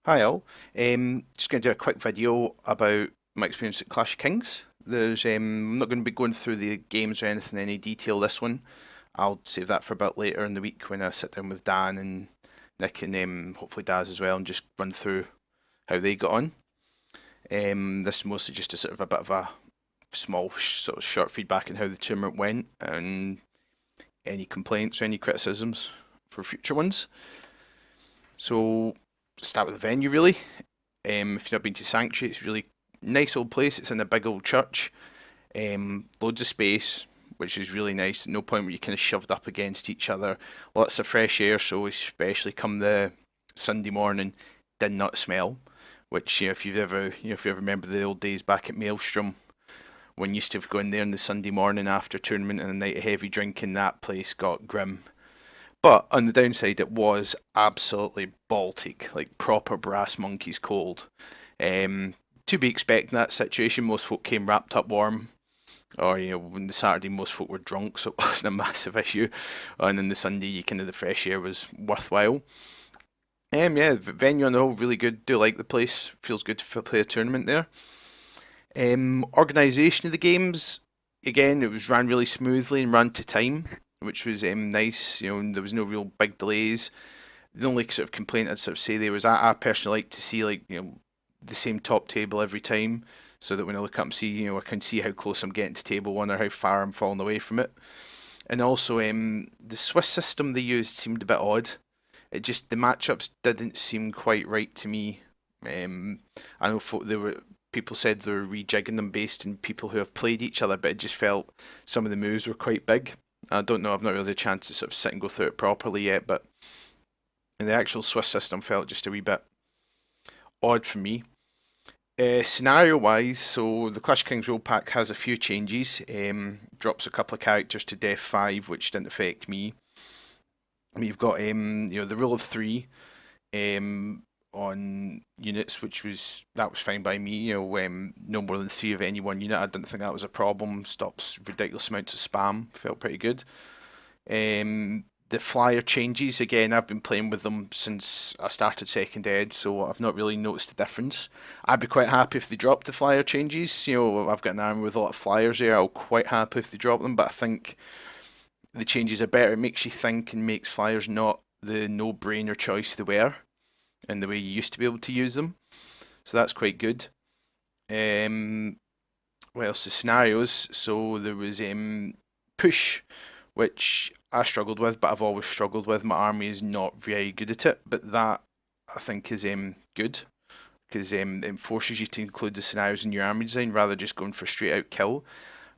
Hi all. Just going to do a quick video about my experience at Clash of Kings. I'm not going to be going through the games or anything in any detail this one. I'll save that for a bit later in the week when I sit down with Dan and Nick and hopefully Daz as well and just run through how they got on. This is mostly just a sort of a bit of a small sort of short feedback on how the tournament went and any complaints or any criticisms for future ones. So start with the venue really. If you've not been to Sanctuary, it's a really nice old place. It's in a big old church. Loads of space, which is really nice. No point where you kind of shoved up against each other. Lots of fresh air, so especially come the Sunday morning, did not smell. Which if you've ever if you ever remember the old days back at Maelstrom, when you used to go in there on the Sunday morning after tournament and a night of heavy drinking, that place got grim. But on the downside, it was absolutely Baltic, like proper brass monkeys cold. To be expecting that situation, most folk came wrapped up warm. Or when the Saturday most folk were drunk, so it wasn't a massive issue. And then the Sunday, you kind of the fresh air was worthwhile. Yeah, the venue on the whole really good. Do like the place. Feels good to play a tournament there. Organisation of the games, again, it was ran really smoothly and ran to time, which was nice. There was no real big delays. The only sort of complaint I'd sort of say there was I personally like to see like the same top table every time, so that when I look up and see I can see how close I'm getting to table one or how far I'm falling away from it. And also the Swiss system they used seemed a bit odd. It just the matchups didn't seem quite right to me. Um, I know there were people said they were rejigging them based on people who have played each other, but it just felt some of the moves were quite big. I don't know. I've not really had a chance to sort of sit and go through it properly yet, but the actual Swiss system felt just a wee bit odd for me. Scenario wise, so the Clash of Kings role pack has a few changes. Drops a couple of characters to Death 5, which didn't affect me. You've got the rule of three on units, that was fine by me. No more than three of any one unit. I didn't think that was a problem. Stops ridiculous amounts of spam. Felt pretty good. The flyer changes again. I've been playing with them since I started second ed, so I've not really noticed the difference. I'd be quite happy if they dropped the flyer changes. I've got an army with a lot of flyers there. I'll quite happy if they drop them, but I think the changes are better. It makes you think and makes flyers not the no-brainer choice they were, and the way you used to be able to use them. So that's quite good. Um, what else? The scenarios. So there was push, which I struggled with, but I've always struggled with. My army is not very good at it, but that I think is good because it forces you to include the scenarios in your army design rather than just going for straight out kill.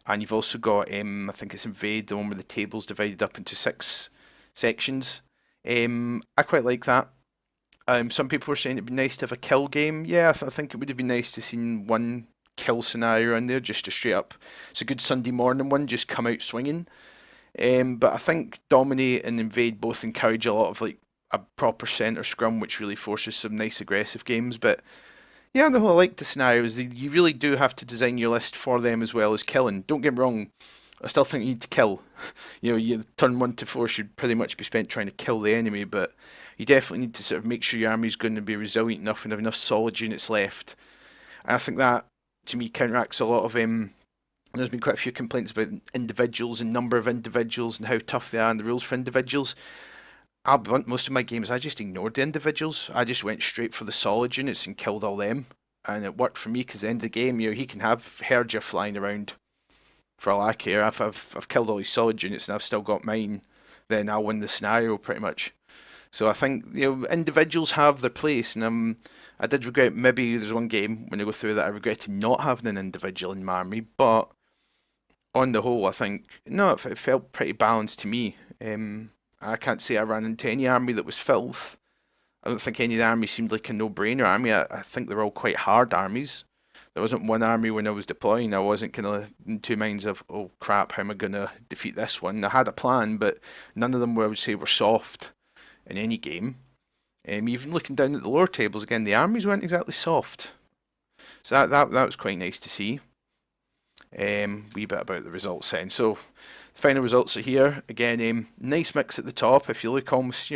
And you've also got I think it's invade, the one where the table's divided up into six sections. I quite like that. Some people were saying it'd be nice to have a kill game. Yeah, I think it would have been nice to see one kill scenario in there, just to straight up. It's a good Sunday morning one, just come out swinging. But I think dominate and invade both encourage a lot of like a proper centre scrum, which really forces some nice aggressive games. But yeah, no, I like the scenarios. You really do have to design your list for them as well as killing. Don't get me wrong. I still think you need to kill. You turn 1 to 4 should pretty much be spent trying to kill the enemy, but you definitely need to sort of make sure your army is going to be resilient enough and have enough solid units left. And I think that, to me, counteracts a lot of. There's been quite a few complaints about individuals and number of individuals and how tough they are and the rules for individuals. I'll be blunt, most of my games I just ignored the individuals. I just went straight for the solid units and killed all them, and it worked for me because at the end of the game, he can have Herja flying around for all I care. I've killed all these solid units and I've still got mine. Then I'll win the scenario pretty much. So I think individuals have their place, and I did regret maybe there's one game when I go through that I regretted not having an individual in my army, but on the whole, I think no, it felt pretty balanced to me. I can't say I ran into any army that was filth. I don't think any of the armies seemed like a no-brainer army. I think they're all quite hard armies. There wasn't one army when I was deploying. I wasn't kind of in two minds of, oh crap, how am I going to defeat this one? I had a plan, but none of them I would say were soft in any game. Even looking down at the lower tables again, the armies weren't exactly soft. So that was quite nice to see. Wee bit about the results then. So final results are here. Again, nice mix at the top. If you look, almost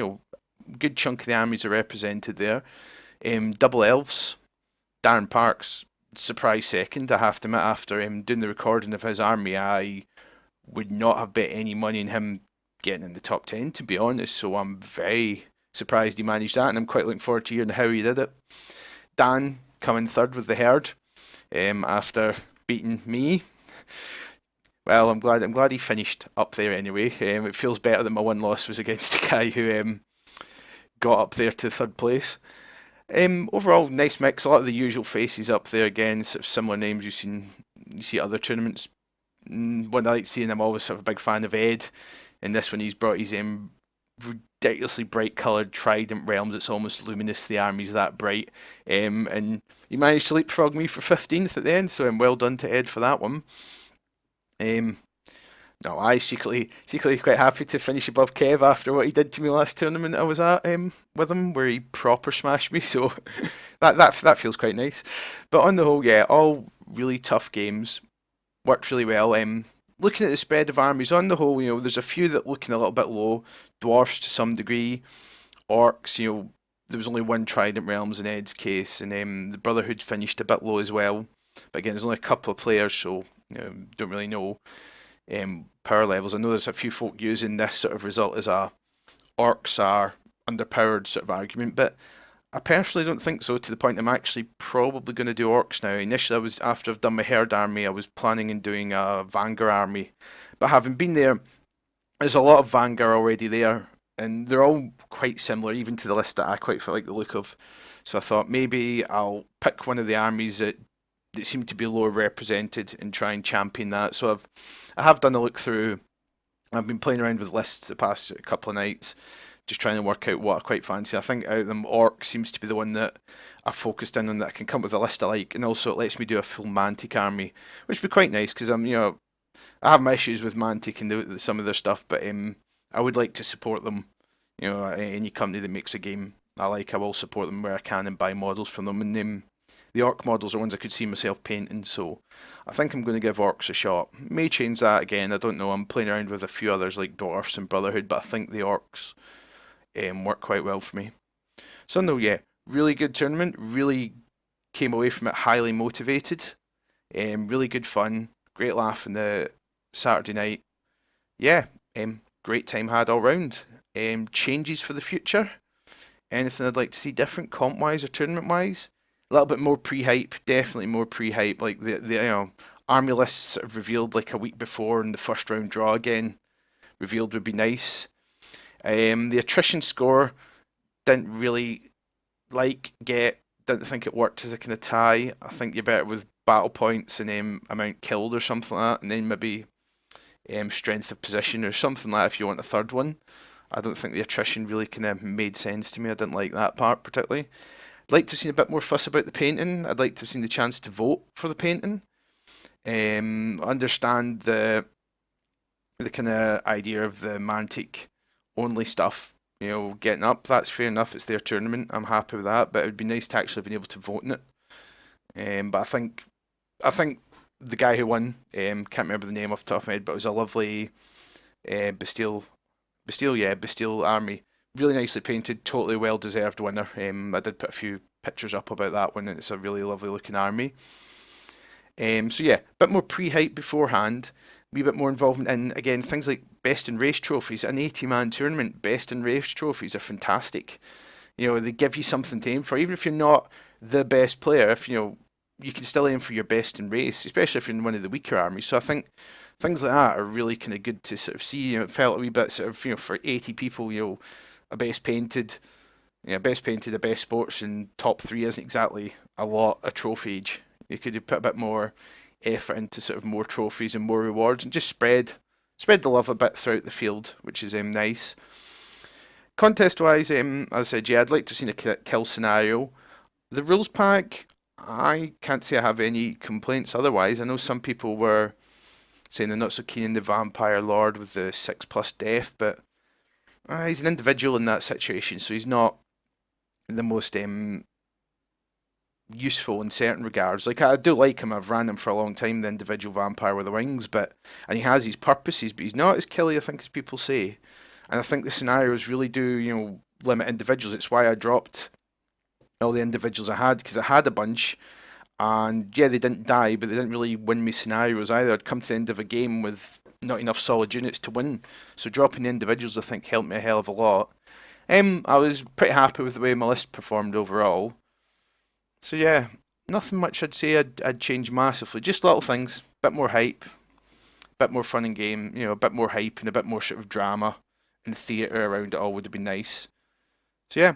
good chunk of the armies are represented there. Double elves, Darren Parks, surprise second. I have to admit, after doing the recording of his army, I would not have bet any money on him getting in the top 10, to be honest. So I'm very surprised he managed that, and I'm quite looking forward to hearing how he did it. Dan coming third with the herd after beating me. Well, I'm glad he finished up there anyway. It feels better that my one loss was against the guy who got up there to third place. Overall, nice mix. A lot of the usual faces up there again, sort of similar names you see at other tournaments. One I like seeing, I'm always sort of a big fan of Ed. In this one, he's brought his ridiculously bright coloured Trident Realms. It's almost luminous. The army's that bright, and he managed to leapfrog me for 15th at the end. So well done to Ed for that one. Um, no, I secretly quite happy to finish above Kev after what he did to me last tournament I was at with him, where he proper smashed me. So that feels quite nice. But on the whole, yeah, all really tough games. Worked really well. Looking at the spread of armies on the whole, there's a few that looking a little bit low. Dwarfs to some degree, orcs. There was only one Trident Realms in Ed's case, and the Brotherhood finished a bit low as well. But again, there's only a couple of players, so don't really know power levels. I know there's a few folk using this sort of result as a orcs are underpowered sort of argument, but I personally don't think so, to the point I'm actually probably going to do orcs now. Initially, after I've done my herd army, I was planning on doing a Vanguard army, but having been there, there's a lot of Vanguard already there, and they're all quite similar, even to the list that I quite like the look of. So I thought maybe I'll pick one of the armies that seem to be lower represented and try and champion that. So I have done a look through. I've been playing around with lists the past couple of nights, just trying to work out what I quite fancy. I think out of them, Orc seems to be the one that I focused in on, that I can come up with a list I like, and also it lets me do a full Mantic army, which would be quite nice because I have my issues with Mantic and some of their stuff, but I would like to support them. Any company that makes a game I like, I will support them where I can and buy models from them. And the Orc models are ones I could see myself painting, so I think I'm going to give Orcs a shot. May change that again, I don't know. I'm playing around with a few others like Dwarfs and Brotherhood, but I think the Orcs work quite well for me. So no, yeah, really good tournament. Really came away from it highly motivated. Really good fun. Great laugh in the Saturday night. Yeah, great time had all round. Changes for the future. Anything I'd like to see different comp wise or tournament wise? A little bit more pre-hype, definitely more pre-hype. Like the army lists sort of revealed like a week before, and the first round draw again revealed would be nice. The attrition score didn't really didn't think it worked as a kind of tie. I think you're better with battle points and amount killed or something like that, and then maybe strength of position or something like that if you want a third one. I don't think the attrition really kind of made sense to me. I didn't like that part particularly. I'd like to have seen a bit more fuss about the painting. I'd like to have seen the chance to vote for the painting. Understand the kind of idea of the Mantic only stuff, getting up. That's fair enough. It's their tournament. I'm happy with that. But it would be nice to actually have been able to vote in it. But I think the guy who won, can't remember the name off the top of my head, but it was a lovely Bastille army. Really nicely painted, totally well deserved winner. I did put a few pictures up about that one, and it's a really lovely looking army. So yeah, a bit more pre-hype beforehand, a wee bit more involvement in, again, things like best in race trophies. An 80-man tournament, best in race trophies are fantastic. They give you something to aim for, even if you're not the best player. If you can still aim for your best in race, especially if you're in one of the weaker armies. So I think things like that are really kind of good to sort of see. It felt a wee bit sort of, for 80 people, a best painted, a best sports and top three isn't exactly a lot of trophy age. You could put a bit more effort into sort of more trophies and more rewards, and just spread the love a bit throughout the field, which is nice. Contest wise, as I said, yeah, I'd like to have seen a kill scenario. The rules pack, I can't say I have any complaints otherwise. I know some people were saying they're not so keen on the Vampire Lord with the 6+ death, but he's an individual in that situation, so he's not the most useful in certain regards. Like, I do like him, I've ran him for a long time, the individual vampire with the wings, and he has his purposes, but he's not as killy, I think, as people say. And I think the scenarios really do, limit individuals. It's why I dropped all the individuals I had, because I had a bunch, and yeah, they didn't die, but they didn't really win me scenarios either. I'd come to the end of a game with not enough solid units to win, so dropping the individuals I think helped me a hell of a lot. I was pretty happy with the way my list performed overall. So yeah, nothing much I'd say I'd change massively. Just little things, bit more hype, bit more fun in game, a bit more hype and a bit more sort of drama and theatre around it all would have been nice. So yeah,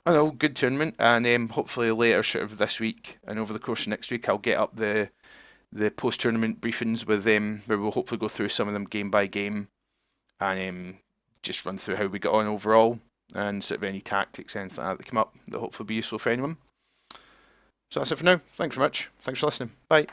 I know, good tournament, and hopefully later sort of this week and over the course of next week I'll get up the post tournament briefings with them where we'll hopefully go through some of them game by game and just run through how we got on overall and sort of any tactics, anything like that come up that hopefully be useful for anyone. So that's it for now. Thanks very much. Thanks for listening. Bye.